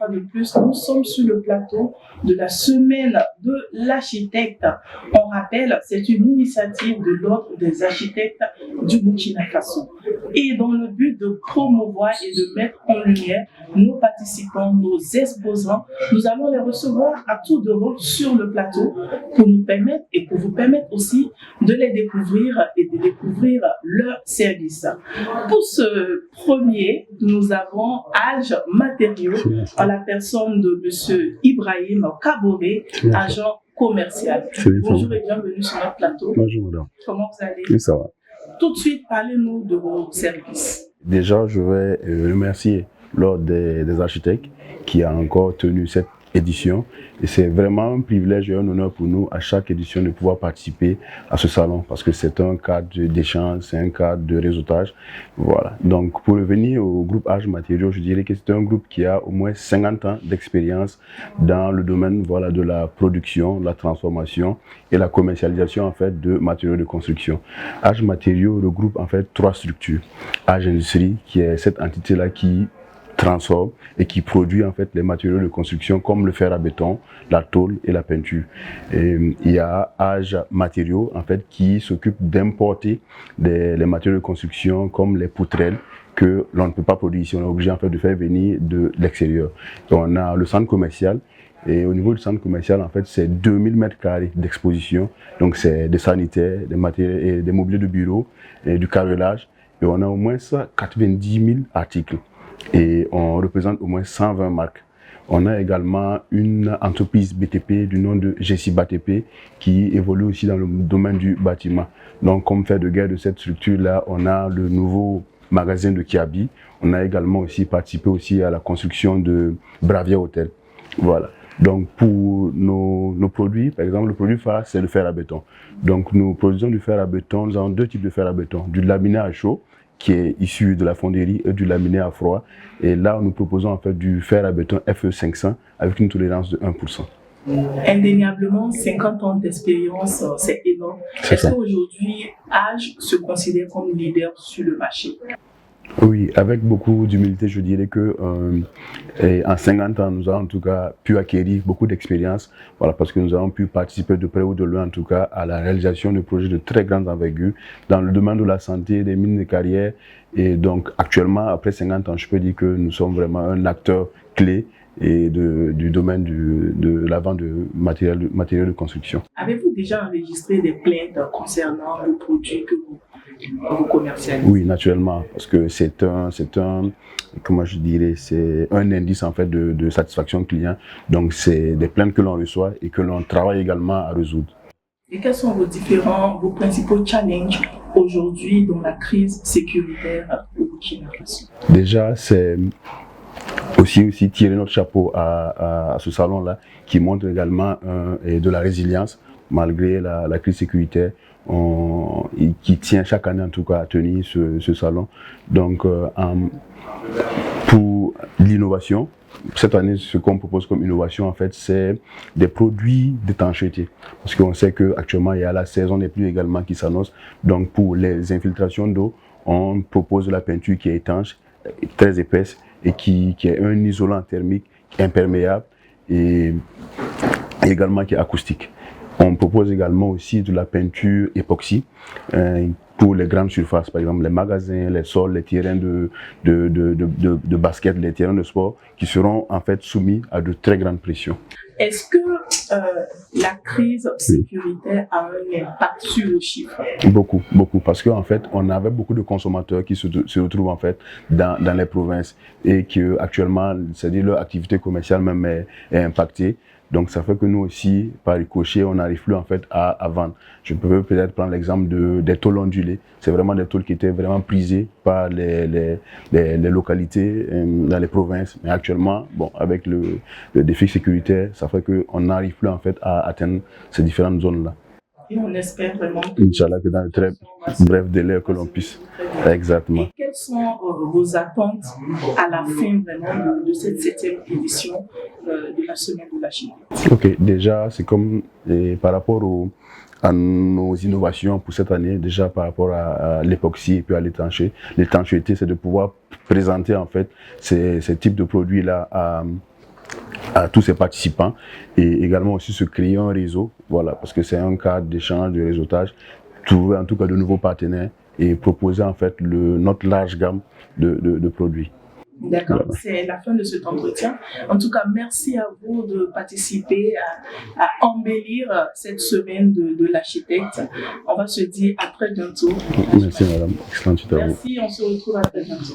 fois de plus, nous sommes sur le plateau de la semaine de l'architecte. On rappelle, c'est une initiative de l'Ordre des architectes du Burkina Faso. Et dans le but de promouvoir et de mettre en lumière nos participants, nos exposants, nous allons les recevoir à tour de rôle sur le plateau pour nous permettre et pour vous permettre aussi de les découvrir et de découvrir leurs services. Pour ce premier, nous avons Age Matériaux en la personne de M. Ibrahim Kaboré, agent commercial. Bonjour et bienvenue sur notre plateau. Bonjour madame. Comment vous allez? Oui, ça va. Tout de suite, parlez-nous de vos services. Déjà, je vais remercier l'Ordre des architectes qui a encore tenu cette édition. Et c'est vraiment un privilège et un honneur pour nous à chaque édition de pouvoir participer à ce salon parce que c'est un cadre d'échange, c'est un cadre de réseautage. Voilà. Donc, pour revenir au groupe Age Matériaux, je dirais que c'est un groupe qui a au moins 50 ans d'expérience dans le domaine de la production, la transformation et la commercialisation en fait de matériaux de construction. Age Matériaux regroupe en fait 3 structures. Age Industrie, qui est cette entité-là qui transforme et qui produit en fait les matériaux de construction comme le fer à béton, la tôle et la peinture. Et il y a Age Matériaux en fait qui s'occupe d'importer les matériaux de construction comme les poutrelles que l'on ne peut pas produire ici. On est obligé en fait de faire venir de l'extérieur. On a le centre commercial. Et au niveau du centre commercial, en fait, c'est 2000 m² d'exposition. Donc, c'est des sanitaires, des matériaux, et des mobiliers de bureau, et du carrelage. Et on a au moins 90 000 articles. Et on représente au moins 120 marques. On a également une entreprise BTP du nom de Jessie BTP qui évolue aussi dans le domaine du bâtiment. Donc, comme fait de guerre de cette structure-là, on a le nouveau magasin de Kiabi. On a également aussi participé aussi à la construction de Bravia Hotel. Voilà. Donc, pour nos produits, par exemple, le produit phare, c'est le fer à béton. Donc, nous produisons du fer à béton. Nous avons 2 types de fer à béton. Du laminé à chaud, qui est issu de la fonderie, et du laminé à froid. Et là, nous proposons en fait du fer à béton FE500 avec une tolérance de 1%. Indéniablement, 50 ans d'expérience, c'est énorme. Est-ce qu'aujourd'hui, Age se considère comme leader sur le marché? Oui, avec beaucoup d'humilité, je dirais que en 50 ans, nous avons en tout cas pu acquérir beaucoup d'expérience, voilà, parce que nous avons pu participer de près ou de loin en tout cas à la réalisation de projets de très grande envergure dans le domaine de la santé, des mines de carrière. Et donc actuellement, après 50 ans, je peux dire que nous sommes vraiment un acteur clé et du domaine de la vente de matériaux de construction. Avez-vous déjà enregistré des plaintes concernant le produit que vous commercialisez? Oui, naturellement, parce que c'est un comment je dirais, c'est un indice en fait de satisfaction client. Donc c'est des plaintes que l'on reçoit et que l'on travaille également à résoudre. Et quels sont vos principaux challenges aujourd'hui dans la crise sécuritaire au Burkina Faso? Déjà, c'est aussi tirer notre chapeau à ce salon-là qui montre également de la résilience malgré la crise sécuritaire. Qui tient chaque année en tout cas à tenir ce salon. Donc pour l'innovation, cette année ce qu'on propose comme innovation en fait c'est des produits d'étanchéité parce qu'on sait qu'actuellement il y a la saison des pluies également qui s'annonce. Donc pour les infiltrations d'eau, on propose de la peinture qui est étanche, très épaisse et qui est un isolant thermique imperméable et également qui est acoustique. On propose également aussi de la peinture époxy pour les grandes surfaces, par exemple les magasins, les sols, les terrains de basket, les terrains de sport qui seront en fait soumis à de très grandes pressions. Est-ce que la crise sécuritaire a un impact sur le chiffre? Beaucoup, parce qu'en fait, on avait beaucoup de consommateurs qui se retrouvent en fait dans les provinces et que actuellement, c'est-à-dire leur activité commerciale même est impactée. Donc ça fait que nous aussi, par ricochet, on n'arrive plus en fait à vendre. Je peux peut-être prendre l'exemple des tôles ondulées. C'est vraiment des tôles qui étaient vraiment prisées par les localités dans les provinces. Mais actuellement, bon, avec le défi sécuritaire, ça fait qu'on n'arrive plus en fait à atteindre ces différentes zones-là. Et on espère vraiment Inch'Allah que dans le très bref délai que l'on puisse. Exactement. Et quelles sont vos attentes à la fin vraiment de cette 7e édition de la semaine de l'architecture? Ok, déjà c'est comme par rapport à nos innovations pour cette année, déjà par rapport à l'époxy et puis à l'étanchéité, c'est de pouvoir présenter en fait ces types de produits-là à tous ces participants et également aussi se créer un réseau, voilà, parce que c'est un cadre d'échange, de réseautage, trouver en tout cas de nouveaux partenaires et proposer en fait notre large gamme de produits. D'accord, voilà. C'est la fin de cet entretien. En tout cas, merci à vous de participer à embellir cette semaine de l'architecte. On va se dire à très bientôt. Merci madame, excellente suite à vous. Merci, on se retrouve à très bientôt.